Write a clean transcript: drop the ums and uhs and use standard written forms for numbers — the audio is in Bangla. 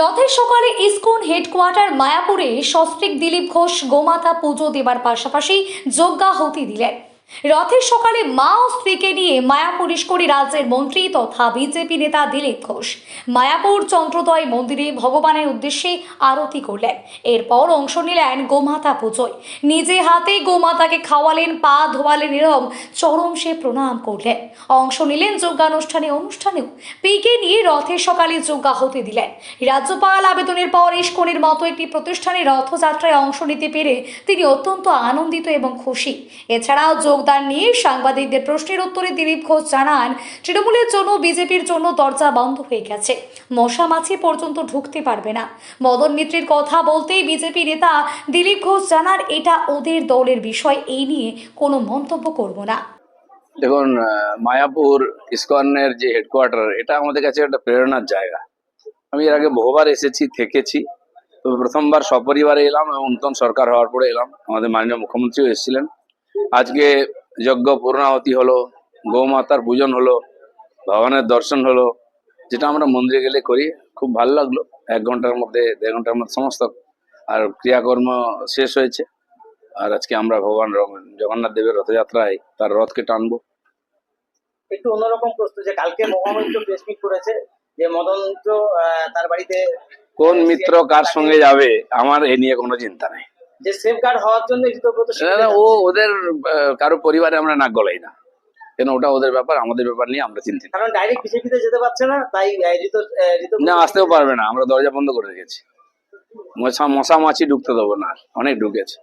রথের সকালে ইসকন হেডকোয়ার্টার মায়াপুরে সস্ত্রীক দিলীপ ঘোষ গোমাতা পুজো দেবার পাশাপাশি যজ্ঞাহুতি দিলেন। রথের সকালে মা ও স্ত্রীকে নিয়ে মায়াপুর ইস্করি রাজ্যের মন্ত্রী তথা বিজেপি নেতা দিলীপ ঘোষ মায়াপুর চন্দ্রোদয় মন্দিরে ভগবানের উদ্দেশ্যে আরতি করলেন। এরপর অংশ নিলেন গোমাতা পুজোয়। নিজে হাতে গোমাতাকে খাওয়ালেন, পা ধোয়ালেন এরম চরম সে প্রণাম করলেন। অংশ নিলেন অনুষ্ঠানেও পিকে নিয়ে রথের সকালে যজ্ঞাহুতি দিলেন। রাজ্যপাল আবেদনের পর ইস্কনের মতো একটি প্রতিষ্ঠানে রথযাত্রায় অংশ নিতে পেরে তিনি অত্যন্ত আনন্দিত এবং খুশি। এছাড়াও যোগদান নিয়ে সাংবাদিকদের প্রশ্নের উত্তরে দিলীপ ঘোষ জানান, তৃণমূলের জন্য বিজেপির জন্য দরজা বন্ধ হয়ে গেছে, মশা মাছি পর্যন্ত ঢুকতে পারবে না। মদন মিত্রের কথা বলতেই বিজেপি নেতা দিলীপ ঘোষ জানান, এটা ওদের দলের বিষয়, এই নিয়ে কোনো মন্তব্য করব না। দেখুন, মায়াপুর ইসকনের যে হেডকোয়ার্টার, এটা আমাদের কাছে একটা প্রেরণার জায়গা। আমি এর আগে বহুবার এসেছি, থেকেছি, তবে প্রথমবার সপরিবারে এলাম এবং নতুন সরকার হওয়ার পরে এলাম। আমাদের মাননীয় মুখ্যমন্ত্রীও এসেছিলেন। আজকে যজ্ঞ পূর্ণাহুতি হলো, গৌমাতার পূজন হলো, ভগবানের দর্শন হলো, যেটা আমরা মন্দিরে গেলে করি। খুব ভালো লাগলো। 1 ঘন্টার মধ্যে 1.5 ঘন্টার মধ্যে সমস্ত আর ক্রিয়াকর্ম শেষ হয়েছে। আর আজকে আমরা ভগবান জগন্নাথ দেবের রথযাত্রায় তার রথকে টানবো। একটু অন্যরকম প্রশ্ন, যে কালকে মহামিত্র প্রেস মিট করেছে যে মদন মিত্র তার বাড়িতে কোন মিত্র কার সঙ্গে যাবে আমার এ নিয়ে কোনো চিন্তা নেই। যে সেফগার্ড হওয়ার জন্য কৃতজ্ঞতা ও ওদের কারো পরিবারে আমরা নাক গলাই না, কেন ওটা ওদের ব্যাপার, আমাদের ব্যাপার নিয়ে আমরা চিন্তিত। কারণ ডাইরেক্ট বিজেপিতে যেতে পারছে না, তাই না, আসতেও পারবে না, আমরা দরজা বন্ধ করে রেখেছি। মশা মাছি ঢুকতে দেবো না, অনেক ঢুকেছে।